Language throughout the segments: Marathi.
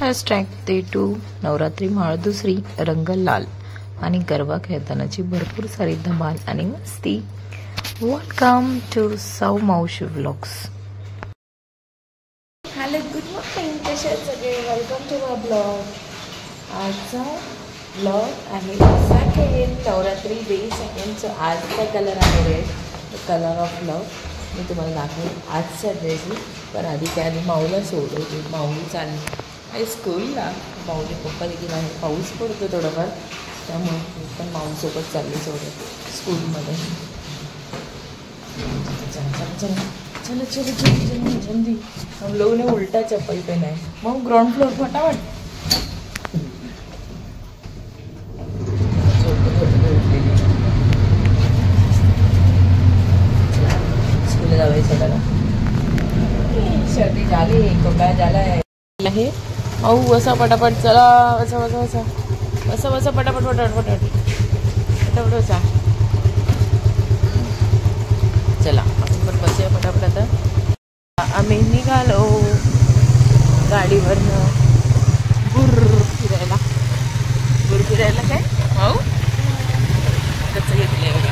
डे 2 नवरात्री माळ दुसरी रंग लाल आणि गरबा खेळतानाची भरपूर सारी धमाल आणि मस्ती. वेलकम टू सौ मावशी व्लॉग्स. Hello, good morning. कसे आहेत सगळे? Welcome to my blog. आजचा ब्लॉग आहे सेकंड नवरात्री डे सेकंड. आजचा कलर आहे रेड, कलर ऑफ लव. मी तुम्हाला दाखवेन आजच्या ड्रेसनी. पण आधी त्याआधी माऊला सोडवते. माऊ चालली आहे स्कूलला. माऊचे पप्पा देखील आहे. पाऊस पडतो थोडंफार, त्यामुळे मी पण माऊसोबत चालली सोडत स्कूलमध्ये. चलो चलो जल्दी जल्दी जल्दी. हम लोगों ने उल्टा चप्पल पहना है. मग ग्राउंड फ्लोर फटाफट. स्कूल जावे सगळ्याला. सर्दी झाली, खोकला झाला आहे. माऊ वसा पटापट. चला वसा वसा वसा वसा वसा पटापट पटापट पटापट पटापट वसा. चला आपण पण बसूया पटापट. आता आम्ही निघालो गाडीवरनं फिरायला. फिरायला काय माऊ कसं घेतलंय बघा.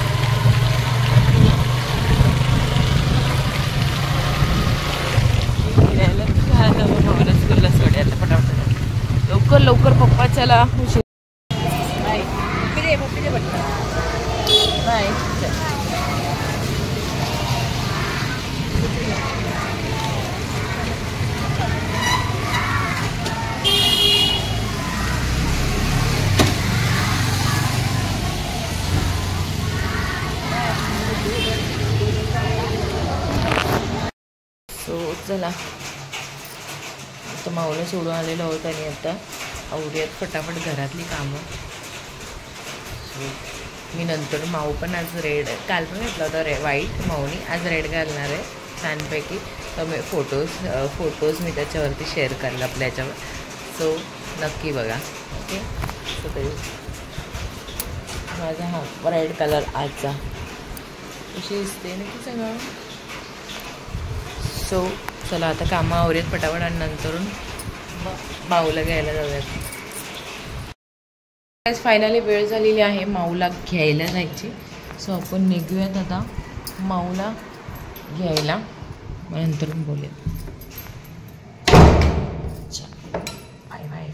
फिरायला माऊला स्कूलला सोडायला पटापट. लवकर लवकर पप्पा चला. बाय पप्पी दे बाय. सो चला, आता माऊला सोडून आलेलो आहोत आणि आता आवडूयात फटाफट घरातली कामं. सो मी नंतर माऊ पण आज रेड, काल पण घेतला होता व्हाईट. माऊनी आज रेड घालणार आहे छानपैकी. तर मी फोटोज मी त्याच्यावरती शेअर करेल आपल्या याच्यावर. सो नक्की बघा. ओके. सो तरी माझा हा रेड कलर आजचा कशी दिसते नक्की सगळं. सो चला आता कामं आवरेत पटापट आणि नंतरून माऊला घ्यायला जाऊयात. फायनली वेळ झालेली आहे माऊला घ्यायला जायची. सो आपण निघूयात आता माऊला घ्यायला, नंतरून बोलूयात. Bye bye.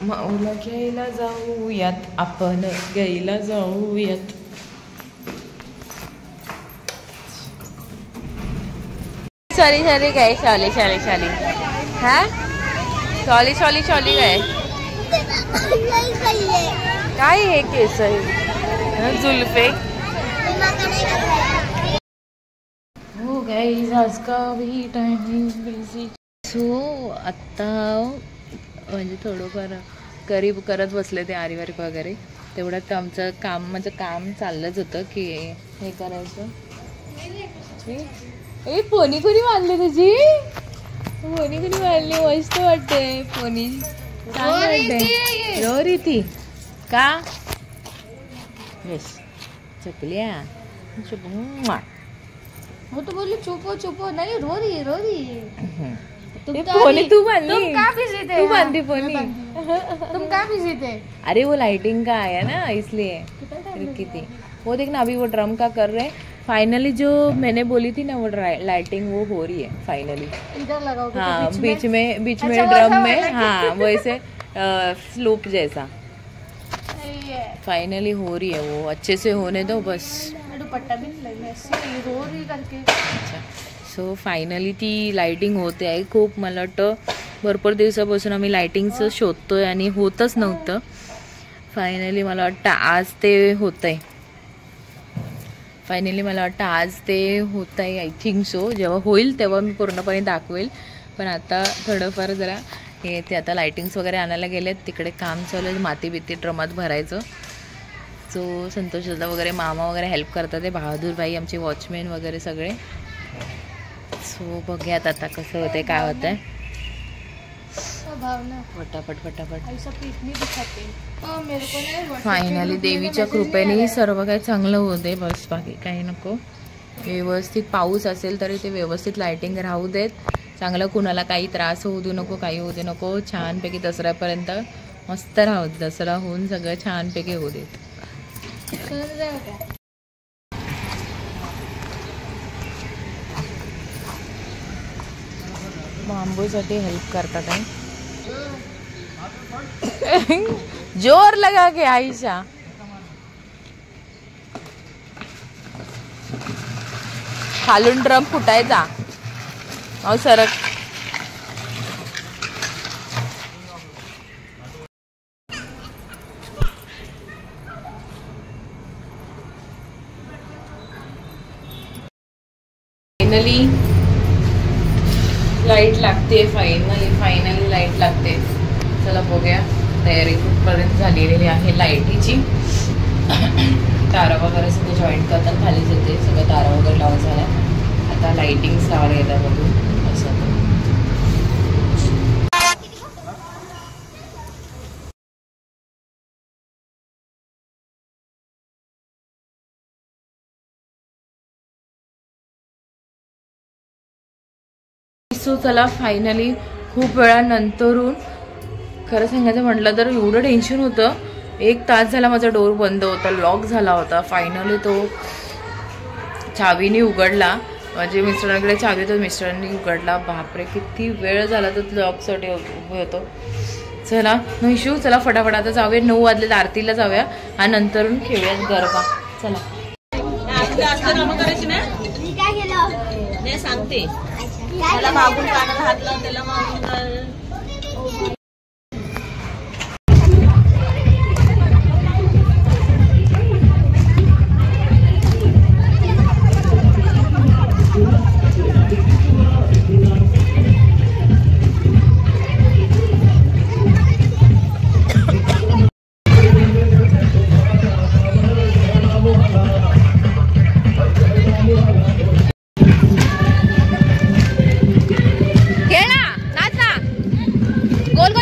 माऊला घ्यायला जाऊयात, आपण घ्यायला जाऊयात. सॉरी सॉरी काय शॉली शॉली शॉली. हा शॉली शॉली शॉली काय काय हे केस आहे जुल्फे. हो गाइस आज का भी टाइम बिझी. सो आत्ता म्हणजे थोडंफार करीब करत बसले ते आरी वर्क वगैरे. तेवढ्यात आमचं काम म्हणजे काम चाललंच होतं की हे करायचं. ए पोनी कोणी बांधली तुझी? पोनी कोणी बांधली? मस्त वाटते पोनी. छान वाटते. रोरी ती का? येस चपल्या. वो तो बोली चुपो चुपो. नहीं रो रही रो रही. पोनी तू बांधली? तुम कहाँ बिजी थे? तू बांधी पोनी. तुम कहाँ बिजी थे? अरे वो लाइटिंग का आया ना इसलिए रुकी थी. वो देखना अभी वो ड्रम का कर रहे हैं. फाइनली जो मैंने बोली थी ना वो लाइटिंग वो हो रही है फाइनली. इधर लगाओ. हाँ बीच में ड्रम में. हाँ वैसे स्लोप जैसा फाइनली हो रही है. वो अच्छे से होने दो बस. दुपट्टा भी रो रही करके. अच्छा. सो फायनली ती लाइटिंग होते आहे. खूप मला वाटतं भरपूर दिवसापासून आम्ही लाइटिंगचं शोधतोय आणि होतच नव्हतं. फायनली मला वाटतं आज ते होतं आहे. I think so. जेव्हा होईल तेव्हा मी पूर्णपणे दाखवेल. पण आता थोडंफार जरा हे ते आता लाइटिंग्स वगैरे आणायला गेलेत. तिकडे काम चालू आहे माती बिती ड्रमात भरायचं. सो संतोष दादा वगैरे मामा वगैरे हेल्प करतात. ते बहादूरबाई आमचे वॉचमॅन वगैरे सगळे. सो बघूयात आता कसं होतंय काय होतंय. फटाफट फटाफट. फायनली देवीच्या कृपेने सर्व काही चांगलं होते बस. बाकी काही नको. व्यवस्थित पाऊस असेल तरी ते व्यवस्थित लायटिंग राहू देत. चांगलं कुणाला काही त्रास होऊ दे नको, काही होऊ दे नको. छानपैकी दसऱ्यापर्यंत मस्त राहू दे. दसरा होऊन सगळं छानपैकी होऊ देत. बांबूसाठी हेल्प करतात आहे. जोर लगा के आयशा. खालून ड्रम फुटायचा. अहो सरक. फायनली लाईट लागते. फायनली लाईट लागते. चला बघूया. तयारी कुठपर्यंत झालेली आहे लाईटीची. तारा वगैरे सगळं जॉईंट करताना खालीच येते. सगळं तारा वगैरे लावून झाला. आता लाईटिंग्स लावायला येतात बघून असं. सो चला फायनली खूप वेळानंतरून खरं सांगायचं म्हटलं तर एवढं टेन्शन होतं. 1 तास झाला माझा डोर बंद होता, लॉक झाला होता. फायनली तो चावीने उघडला. माझे मिस्टरांकडे चावी तर मिस्टरांनी उघडला. बापरे किती वेळ झाला तर लॉकसाठी उभे होतो. चला नैशू चला फटाफट आता जाऊया. 9 वाजले आरतीला जाऊया आणि नंतरून खेळूयात गरबा. चला सांगते त्याला मागून कानाला हात लावून त्याला मागून गोल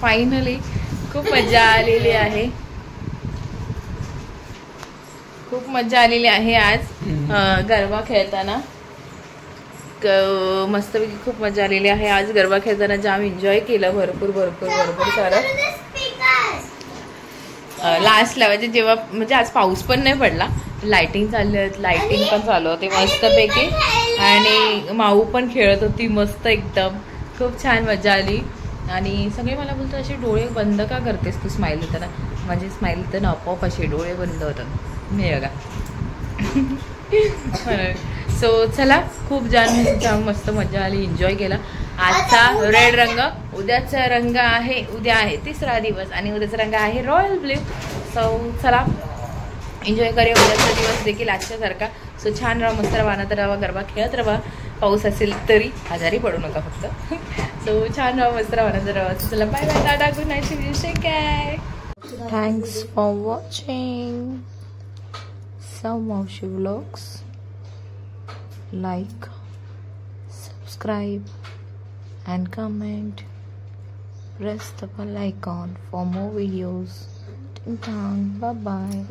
फायनली खूप मजा आलेली आहे. खूप मजा आलेली आहे आज गरबा खेळताना. मस्तपैकी खूप मजा आलेली आहे आज गरबा खेळताना. जाम एन्जॉय केलं भरपूर सारं. लास्टला म्हणजे जेव्हा म्हणजे आज पाऊस पण नाही पडला, लाइटिंग लाइटिंग पण चालू होती मस्तपैकी आणि माऊ पण खेळत होती मस्त एकदम. खूप छान मजा आली. आणि सगळे मला बोलतात असे डोळे बंद का करतेस तू स्माईल देताना. माझी स्माईल देताना आपोआप असे डोळे बंद होतात. मी बघा. सो चला, खूप छान मस्त मजा आली, एन्जॉय केला. आजचा रेड रंग, उद्याचा रंग आहे, उद्या आहे 3रा दिवस आणि उद्याचा रंग आहे रॉयल ब्ल्यू. सो चला एन्जॉय करूया उद्याचा दिवस देखील आजच्यासारखा. सो छान राहा, मस्त राहा, आनंद राहा, गरबा खेळत राहा. पाऊस असेल तरी आजारी पडू नका फक्त. सो छान राहा, मस्त राहा, आनंद राहा. चला bye bye, tata, good night, take care. Thanks for watching Maushi Vlogs. Like, subscribe and comment. Press the bell icon for more videos. Bye bye.